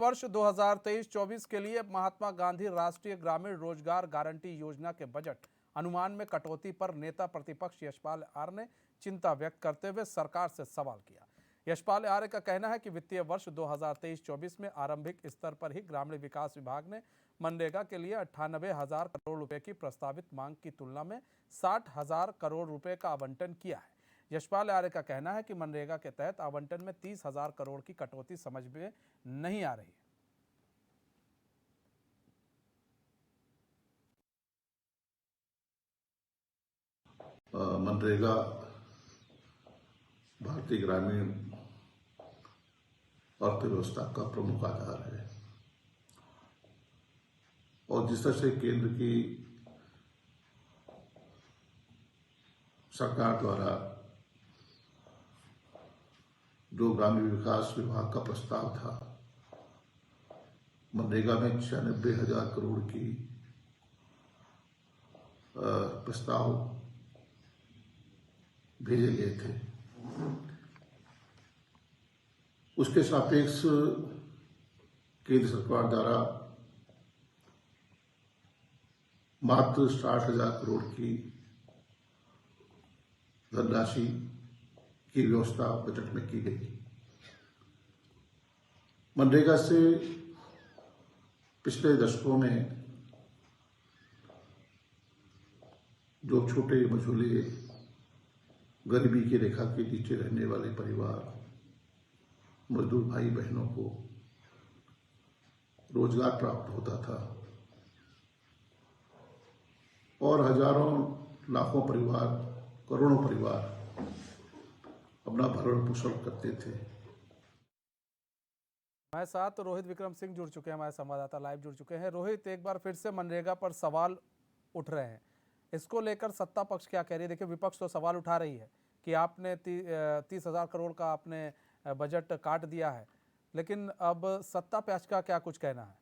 वर्ष 2023-24 के लिए महात्मा गांधी राष्ट्रीय ग्रामीण रोजगार गारंटी योजना के बजट अनुमान में कटौती पर नेता प्रतिपक्ष यशपाल आर्य ने चिंता व्यक्त करते हुए सरकार से सवाल किया। यशपाल आर्य का कहना है कि वित्तीय वर्ष 2023-24 में आरंभिक स्तर पर ही ग्रामीण विकास विभाग ने मनरेगा के लिए 98,000 करोड़ रुपए की प्रस्तावित मांग की तुलना में 60,000 करोड़ रुपए का आवंटन किया है। यशपाल आर्य का कहना है कि मनरेगा के तहत आवंटन में 30,000 करोड़ की कटौती समझ में नहीं आ रही है। मनरेगा भारतीय ग्रामीण अर्थव्यवस्था का प्रमुख आधार है और जिस तरह से केंद्र की सरकार द्वारा जो ग्रामीण विकास विभाग का प्रस्ताव था, मनरेगा में 96,000 करोड़ की प्रस्ताव भेजे गए थे। उसके सापेक्ष केंद्र सरकार द्वारा मात्र 60,000 करोड़ की धनराशि की व्यवस्था बजट में की गई। मनरेगा से पिछले दशकों में जो छोटे मझोले गरीबी की रेखा के नीचे रहने वाले परिवार, मजदूर भाई बहनों को रोजगार प्राप्त होता था और हजारों लाखों परिवार, करोड़ों परिवार अपना भरण पोषण करते थे। हमारे साथ रोहित विक्रम सिंह जुड़ चुके हैं, हमारे संवाददाता लाइव जुड़ चुके हैं। रोहित, एक बार फिर से मनरेगा पर सवाल उठ रहे हैं, इसको लेकर सत्ता पक्ष क्या कह रही है? देखिए, विपक्ष तो सवाल उठा रही है कि आपने 30,000 करोड़ का आपने बजट काट दिया है, लेकिन अब सत्ता पक्ष का क्या कुछ कहना है?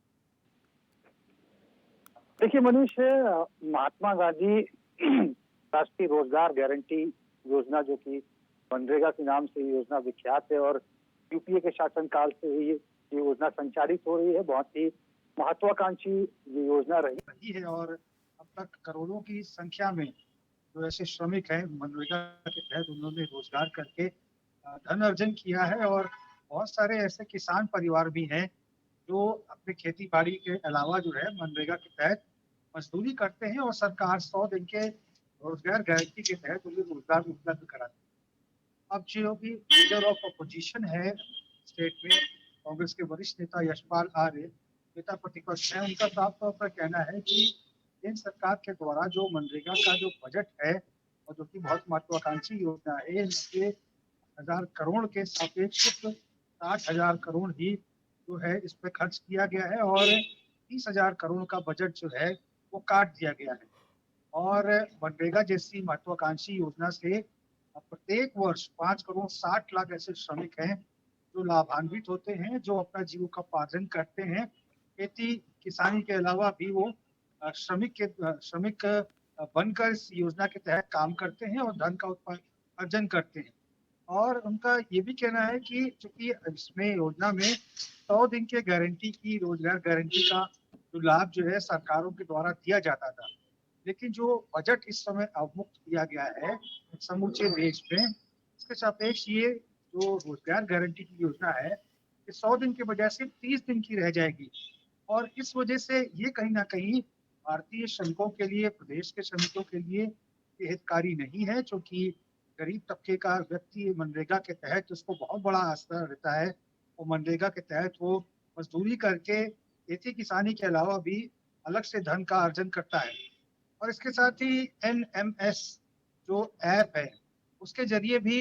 देखिए मनीष, महात्मा गांधी राष्ट्रीय रोजगार गारंटी योजना, जो कि मनरेगा के नाम से योजना विख्यात है और यूपीए के शासनकाल से ही ये योजना संचालित हो रही है, बहुत ही महत्वाकांक्षी ये योजना रही है और अब तक करोड़ों की संख्या में जो ऐसे श्रमिक हैं मनरेगा के तहत उन्होंने रोजगार करके धन अर्जन किया है और बहुत सारे ऐसे किसान परिवार भी हैं जो अपने खेती बाड़ी के अलावा जो है मनरेगा के तहत मजदूरी करते हैं और सरकार 100 दिन के रोजगार गारंटी के तहत उन्हें रोजगार उपलब्ध कराती है। अब जो भी लीडर ऑफ अपोजिशन है स्टेट में, कांग्रेस के वरिष्ठ नेता यशपाल आर्य नेता प्रतिपक्ष है, उनका साफ तौर पर कहना है कि केंद्र सरकार के द्वारा जो मनरेगा का जो बजट है और जो कि बहुत महत्वाकांक्षी योजना है, 90,000 करोड़ के सापेक्ष 60,000 करोड़ ही जो है इस पे खर्च किया गया है और 30,000 करोड़ का बजट जो है वो काट दिया गया है। और मनरेगा जैसी महत्वाकांक्षी योजना से प्रत्येक वर्ष 5 करोड़ 60 लाख ऐसे श्रमिक हैं जो लाभान्वित होते हैं, जो अपना जीविकोपार्जन करते हैं। खेती किसानी के अलावा भी वो श्रमिक बनकर इस योजना के तहत काम करते हैं और धन का अर्जन करते हैं। और उनका ये भी कहना है कि चूंकि इसमें योजना में 100 दिन के गारंटी की रोजगार गारंटी का जो लाभ जो है सरकारों के द्वारा दिया जाता था, लेकिन जो बजट इस समय अवमुक्त किया गया है समूचे देश में, इसके सापेक्ष ये जो रोजगार गारंटी की योजना है ये 100 दिन के बजाय सिर्फ 30 दिन की रह जाएगी और इस वजह से ये कहीं ना कहीं भारतीय श्रमिकों के लिए, प्रदेश के श्रमिकों के लिए हितकारी नहीं है, क्योंकि गरीब तबके का व्यक्ति मनरेगा के तहत उसको बहुत बड़ा असर रहता है। वो मनरेगा के तहत वो मजदूरी करके खेती किसानी के अलावा भी अलग से धन का अर्जन करता है और इसके साथ ही NMS जो ऐप है उसके जरिए भी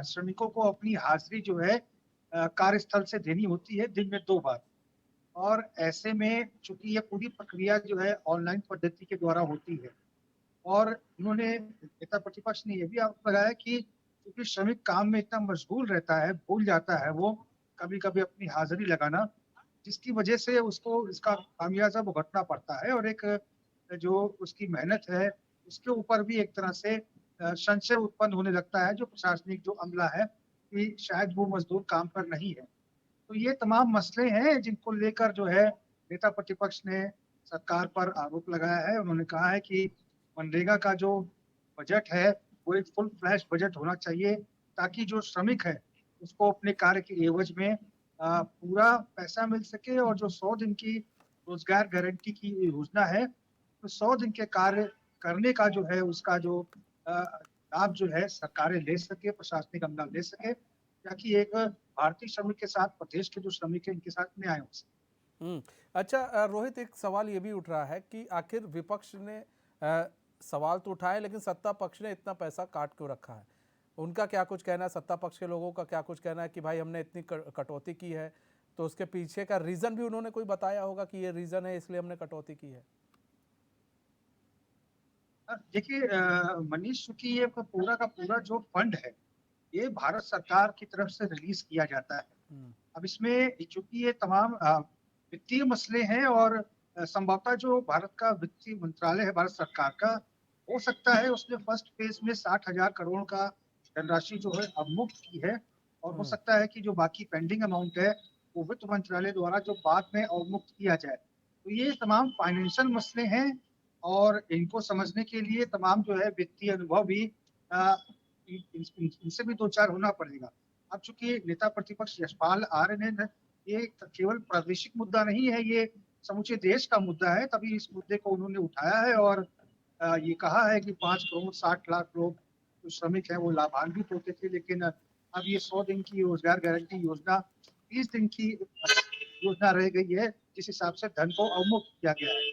श्रमिकों को अपनी हाजिरी जो है कार्यस्थल से देनी होती है दिन में 2 बार। और ऐसे में चूंकि ये पूरी प्रक्रिया जो है ऑनलाइन पद्धति के द्वारा होती है और उन्होंने नेता प्रतिपक्ष ने यह भी आरोप लगाया कि क्योंकि श्रमिक काम में इतना मशगूल रहता है, भूल जाता है वो कभी कभी अपनी हाजिरी लगाना, जिसकी वजह से उसको इसका खामियाजा भुगतना पड़ता है और एक जो उसकी मेहनत है उसके ऊपर भी एक तरह से संशय उत्पन्न होने लगता है जो प्रशासनिक जो अमला है कि शायद वो मजदूर काम पर नहीं है। तो ये तमाम मसले हैं जिनको लेकर जो है नेता प्रतिपक्ष ने सरकार पर आरोप लगाया है। उन्होंने कहा है कि मनरेगा का जो बजट है वो एक फुल फ्लैश बजट होना चाहिए, ताकि जो श्रमिक है उसको अपने कार्य के एवज में पूरा पैसा मिल सके, और जो 100 दिन की रोजगार गारंटी की योजना है, तो 100 दिन के कार्य करने का जो है उसका जो लाभ जो है सरकारें ले सके, प्रशासनिक अमला ले सके, ताकि एक भारतीय श्रमिक के साथ प्रदेश के जो श्रमिक है इनके साथ न्याय हो सके। अच्छा रोहित, एक सवाल ये भी उठ रहा है कि आखिर विपक्ष ने सवाल तो उठाए, लेकिन सत्ता पक्ष ने इतना पैसा काट क्यों रखा है? उनका क्या कुछ कहना है, सत्ता पक्ष के लोगों का क्या कुछ कहना है कि भाई हमने इतनी कटौती की है, तो उसके पीछे का रीजन भी उन्होंने कोई बताया होगा कि ये रीजन है इसलिए हमने कटौती की है? देखिए मनीष, चूंकि ये पूरा का पूरा जो फंड है ये भारत सरकार की तरफ से रिलीज किया जाता है। अब इसमें चूंकि ये तमाम वित्तीय मसले हैं, और संभवतः जो भारत का वित्तीय मंत्रालय है भारत सरकार का, हो सकता है उसने फर्स्ट फेज में 60,000 करोड़ का धनराशि जो है अवमुक्त की है, और हो सकता है कि जो बाकी पेंडिंग अमाउंट है वो वित्त मंत्रालय द्वारा जो बाद में अवमुक्त किया जाए। तो ये तमाम फाइनेंशियल मसले हैं, और इनको समझने के लिए तमाम जो है वित्तीय अनुभव भी इनसे भी दो चार होना पड़ेगा। अब चूंकि नेता प्रतिपक्ष यशपाल आर्य ने ये केवल प्रादेशिक मुद्दा नहीं है, ये समूचे देश का मुद्दा है, तभी इस मुद्दे को उन्होंने उठाया है, और ये कहा है कि 5 करोड़ 60 लाख लोग जो श्रमिक हैं वो लाभान्वित होते थे, लेकिन अब ये 100 दिन की रोजगार गारंटी योजना 30 दिन की योजना रह गई है, जिस हिसाब से धन को अवमुक्त किया गया है।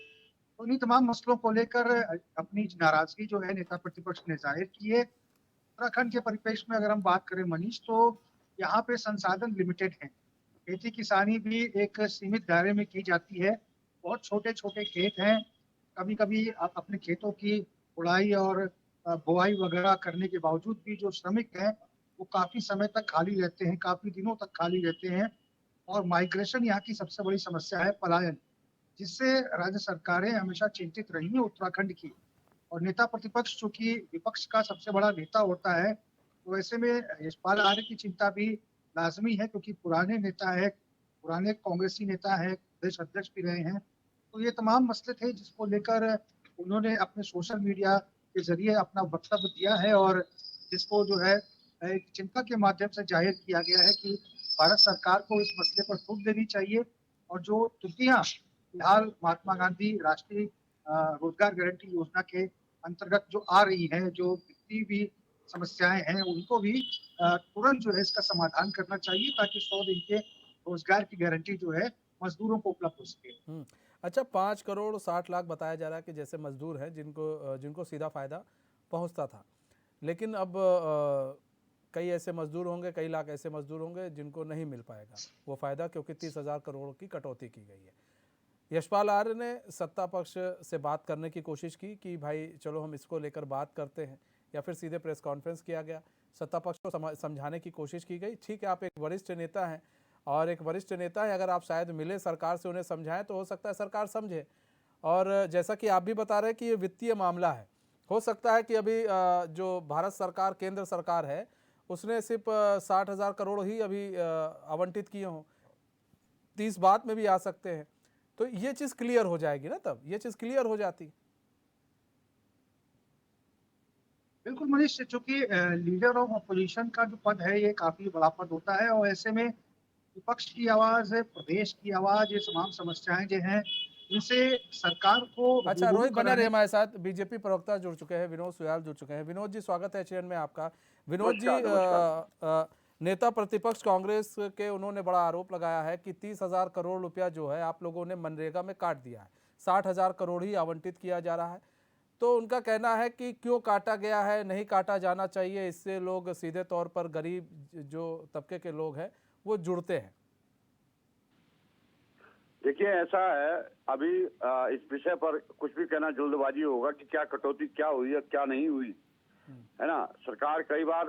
तो इन्हीं तमाम मसलों को लेकर अपनी नाराजगी जो है नेता प्रतिपक्ष ने जाहिर की है। उत्तराखंड के परिप्रेक्ष्य में अगर हम बात करें मनीष, तो यहाँ पे संसाधन लिमिटेड हैं। खेती किसानी भी एक सीमित दायरे में की जाती है, बहुत छोटे छोटे खेत हैं। कभी कभी अपने खेतों की उड़ाई और बुआई वगैरह करने के बावजूद भी जो श्रमिक हैं वो काफी समय तक खाली रहते हैं, काफी दिनों तक खाली रहते हैं, और माइग्रेशन यहाँ की सबसे बड़ी समस्या है, पलायन, जिससे राज्य सरकारें हमेशा चिंतित रही हैं उत्तराखंड की। और नेता प्रतिपक्ष चूंकि विपक्ष का सबसे बड़ा नेता होता है, तो ऐसे में यशपाल आर्य की चिंता भी लाजमी है, क्योंकि पुराने नेता है, पुराने कांग्रेसी नेता है, प्रदेश अध्यक्ष भी रहे हैं। तो ये तमाम मसले थे जिसको लेकर उन्होंने अपने सोशल मीडिया के जरिए अपना वक्तव्य दिया है, और जिसको जो है एक चिंता के माध्यम से जाहिर किया गया है कि भारत सरकार को इस मसले पर फूक देनी चाहिए, और जो त्रुटियां फिलहाल महात्मा गांधी राष्ट्रीय रोजगार गारंटी योजना के अंतर्गत जो आ रही हैं, जो वित्तीय भी समस्याएं हैं, उनको भी तुरंत जो है इसका समाधान करना चाहिए, ताकि 100 दिन के रोजगार की गारंटी जो है मजदूरों को उपलब्ध हो सके। अच्छा, 5 करोड़ 60 लाख बताया जा रहा है कि जैसे मजदूर हैं जिनको सीधा फायदा पहुंचता था, लेकिन अब कई ऐसे मजदूर होंगे, कई लाख ऐसे मजदूर होंगे जिनको नहीं मिल पाएगा वो फायदा, क्योंकि 30,000 करोड़ की कटौती की गई है। यशपाल आर्य ने सत्ता पक्ष से बात करने की कोशिश की कि भाई चलो हम इसको लेकर बात करते हैं, या फिर सीधे प्रेस कॉन्फ्रेंस किया गया, सत्ता पक्ष को समझाने की कोशिश की गई। ठीक है, आप एक वरिष्ठ नेता हैं, और एक वरिष्ठ नेता है, अगर आप शायद मिले सरकार से उन्हें समझाएं तो हो सकता है सरकार समझे। और जैसा कि आप भी बता रहे हैं कि ये वित्तीय मामला है, हो सकता है कि अभी जो भारत सरकार, केंद्र सरकार है, उसने सिर्फ 60,000 करोड़ ही अभी आवंटित किए हों, 30 बाद में भी आ सकते हैं। तो ये चीज क्लियर हो जाएगी ना, तब ये चीज क्लियर हो जाती। बिल्कुल मनीष, चूंकि लीडर ऑफ अपोजिशन का जो पद है ये काफी बड़ा पद होता है, और ऐसे में विपक्ष की आवाज है, प्रदेश की आवाज, ये तमाम समस्याएं जो हैं इनसे सरकार को अच्छा रोहित, बने रहे हमारे साथ, बीजेपी प्रवक्ता जुड़ चुके हैं, विनोद सुयाल जुड़ चुके हैं। विनोद जी, स्वागत है चैनल में आपका। विनोद जी, नेता प्रतिपक्ष कांग्रेस के उन्होंने बड़ा आरोप लगाया है कि 30,000 करोड़ रुपया जो है आप लोगों ने मनरेगा में काट दिया है, 60,000 करोड़ ही आवंटित किया जा रहा है। तो उनका कहना है कि क्यों काटा गया है, नहीं काटा जाना चाहिए, इससे लोग सीधे तौर पर गरीब जो तबके के लोग हैं वो जुड़ते हैं। देखिए ऐसा है, अभी इस विषय पर कुछ भी कहना जल्दबाजी होगा कि क्या कटौती क्या हुई है क्या नहीं हुई, है ना। सरकार कई बार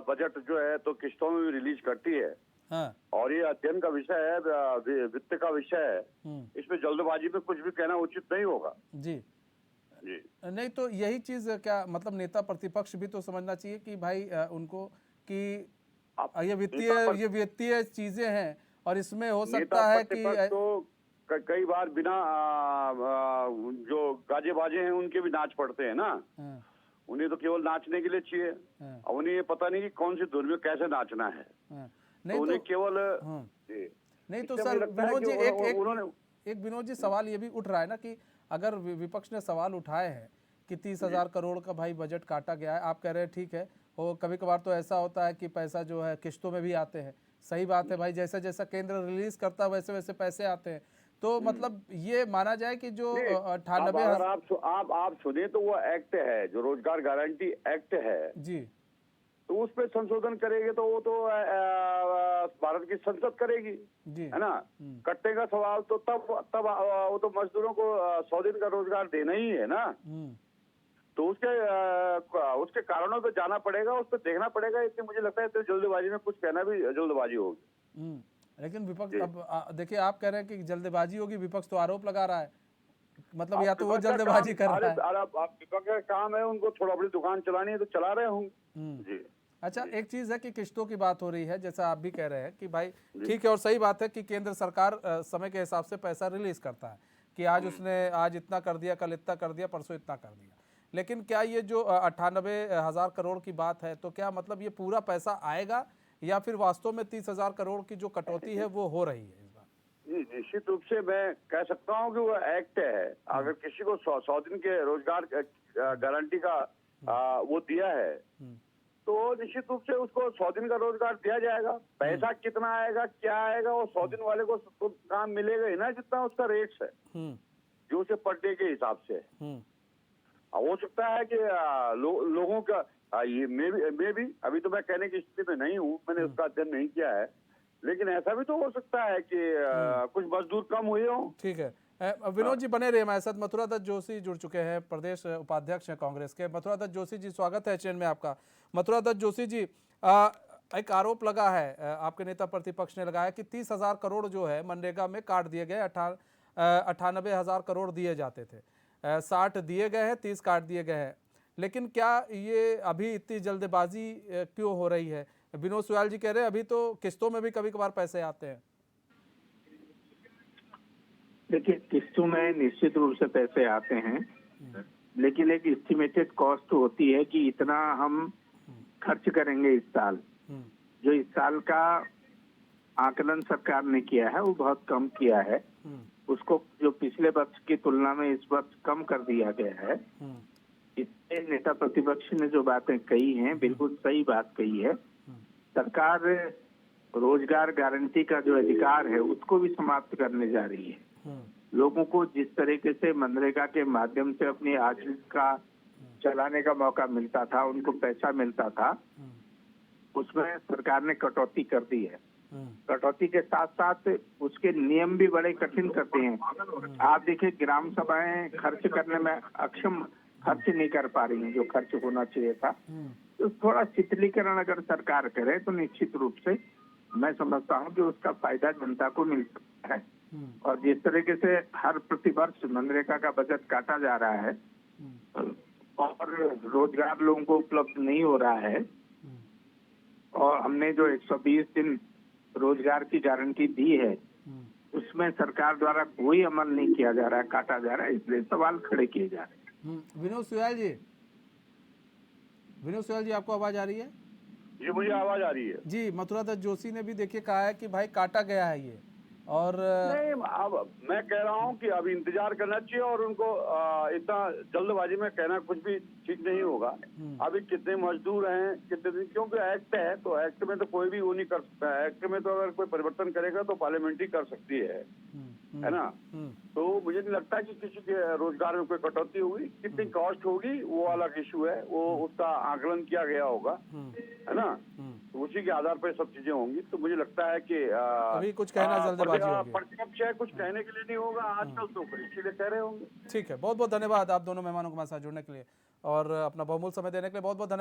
बजट जो है तो किस्तों में भी रिलीज करती है। हाँ। और ये अध्ययन का विषय है, वित्त का विषय है, इसमें जल्दबाजी में कुछ भी कहना उचित नहीं होगा। जी जी नहीं, तो यही चीज क्या मतलब नेता प्रतिपक्ष भी तो समझना चाहिए कि भाई उनको कि ये वित्तीय चीजें हैं, और इसमें हो सकता नेता है कि प्रतिपक्ष तो कई बार बिना जो गाजे बाजे हैं उनके भी नाच पड़ते हैं ना। हाँ, उन्हें तो केवल नाचने के लिए चाहिए। हाँ, अब उन्हें ये पता नहीं कि कौन सी धुन में कैसे नाचना है। हाँ। तो नहीं उन्हें तो केवल हाँ, जी, नहीं तो इससे सर मुझे लगता है विनोद कि जी उन्होंने एक विनोद जी सवाल ये भी उठ रहा है ना कि अगर विपक्ष ने सवाल उठाए हैं कि 30,000 करोड़ का भाई बजट काटा गया है, आप कह रहे हैं ठीक है, और कभी कभार तो ऐसा होता है कि पैसा जो है किश्तों में भी आते हैं, सही बात है भाई, जैसा जैसा केंद्र रिलीज करता है वैसे वैसे पैसे आते हैं, तो मतलब ये माना जाए कि जो नहीं, अब 98 अगर आप सुने तो वो एक्ट है, जो रोजगार गारंटी एक्ट है, जी तो उस पर संशोधन करेंगे तो वो तो भारत की संसद करेगी, जी है ना। कट्टे का सवाल तो तब वो तो मजदूरों को 100 दिन का रोजगार देना ही है ना। तो उसके कारणों पे जाना पड़ेगा, उस पर देखना पड़ेगा। इसलिए मुझे लगता है तो जल्दबाजी में कुछ कहना भी जल्दबाजी होगी। लेकिन विपक्ष अब देखिए आप कह रहे हैं कि जल्दबाजी होगी, विपक्ष तो आरोप लगा रहा है, मतलब या तो वो विपक्ष का जल्दबाजी कर काम, रहा है। अरे विपक्ष का काम है, उनको थोड़ा अपनी दुकान चलानी है तो चला रहे होंगे। जी अच्छा, एक चीज है कि किश्तों की बात हो रही है, जैसा आप भी कह रहे हैं कि भाई ठीक है, और सही बात है कि केंद्र सरकार समय के हिसाब से पैसा रिलीज करता है कि आज उसने आज इतना कर दिया, कल इतना कर दिया, परसों इतना कर दिया। लेकिन क्या ये जो 98,000 करोड़ की बात है, तो क्या मतलब ये पूरा पैसा आएगा या फिर वास्तव में 30,000 करोड़ की जो कटौती है वो हो रही है इस बार? जी, निश्चित रूप से मैं कह सकता हूँ कि वो एक्ट है। अगर किसी को 100 दिन के रोजगार गारंटी का वो दिया है, तो निश्चित रूप से उसको 100 दिन का रोजगार दिया जाएगा। पैसा कितना आएगा, क्या आएगा, वो 100 दिन वाले को तो काम मिलेगा ही ना, जितना उसका रेट्स है, जो उसे पर डे के हिसाब से। हो सकता है कि लोगों का ये मैं भी अभी तो मैं कहने की स्थिति में नहीं हूँ, मैंने उसका अध्ययन नहीं किया है, लेकिन ऐसा भी तो हो सकता है कि कुछ मजदूर कम हुए हों। ठीक है, विनोद जी बने रहिए हमारे साथ। मथुरा दत्त जोशी जुड़ चुके हैं, प्रदेश उपाध्यक्ष हैं कांग्रेस के। मथुरा दत्त जोशी जी, स्वागत है चैनल में आपका। मथुरा दत्त जोशी जी, एक आरोप लगा है, आपके नेता प्रतिपक्ष ने लगाया कि 30,000 करोड़ जो है मनरेगा में काट दिए गए। 98,000 करोड़ दिए जाते थे, 60 दिए गए हैं, 30 काट दिए गए हैं। लेकिन क्या ये अभी इतनी जल्दबाजी क्यों हो रही है? विनोद सुयाल जी कह रहे हैं अभी तो किस्तों में भी कभी कभार पैसे आते हैं। देखिए, किस्तों में निश्चित रूप से पैसे आते हैं, लेकिन एक एस्टिमेटेड कॉस्ट होती है कि इतना हम खर्च करेंगे इस साल। जो इस साल का आकलन सरकार ने किया है वो बहुत कम किया है, उसको जो पिछले वर्ष की तुलना में इस वर्ष कम कर दिया गया है। इससे नेता प्रतिपक्ष ने जो बातें कही हैं बिल्कुल सही बात कही है। सरकार रोजगार गारंटी का जो अधिकार है उसको भी समाप्त करने जा रही है। लोगों को जिस तरीके से मनरेगा के माध्यम से अपनी आजीविका चलाने का मौका मिलता था, उनको पैसा मिलता था, उसमें सरकार ने कटौती कर दी है। कटौती के साथ साथ उसके नियम भी बड़े कठिन करते हैं। आप देखिए, ग्राम सभाएं खर्च करने में अक्षम खर्च नहीं कर पा रही हैं जो खर्च होना चाहिए था। तो थोड़ा शिथिलीकरण अगर सरकार करे तो निश्चित रूप से मैं समझता हूँ कि उसका फायदा जनता को मिल सकता है। और जिस तरीके से हर प्रतिवर्ष मनरेगा का बजट काटा जा रहा है और रोजगार लोगों को उपलब्ध नहीं हो रहा है, और हमने जो 120 दिन रोजगार की गारंटी दी है उसमें सरकार द्वारा कोई अमल नहीं किया जा रहा है, काटा जा रहा है, इसलिए सवाल खड़े किए जा रहे हैं। विनोद सुयाल जी, आपको आवाज आ रही है? जी, मुझे आवाज आ रही है। जी, मथुरा दत्त जोशी ने भी देखिए कहा है कि भाई काटा गया है ये, और नहीं, अब मैं कह रहा हूँ कि अभी इंतजार करना चाहिए, और उनको इतना जल्दबाजी में कहना कुछ भी ठीक नहीं होगा। अभी कितने मजदूर हैं, कितने दिन, क्योंकि एक्ट है, तो एक्ट में तो कोई भी वो नहीं कर सकता है। एक्ट में तो अगर कोई परिवर्तन करेगा तो पार्लियामेंट ही कर सकती है ना। तो मुझे नहीं लगता कि किसी के रोजगार में कोई कटौती होगी। कितनी कॉस्ट होगी वो अलग इशू है, वो उसका आकलन किया गया होगा, है ना। तो उसी के आधार पर सब चीजें होंगी। तो मुझे लगता है कि अभी कुछ कहना जल्दबाजी होगी। प्रतिपक्ष है, कुछ कहने के लिए नहीं होगा आजकल, तो इसीलिए कह रहे होंगे। ठीक है, बहुत बहुत धन्यवाद आप दोनों मेहमानों को हमारे साथ जुड़ने के लिए और अपना बहुमूल्य समय देने के लिए। बहुत बहुत धन्यवाद।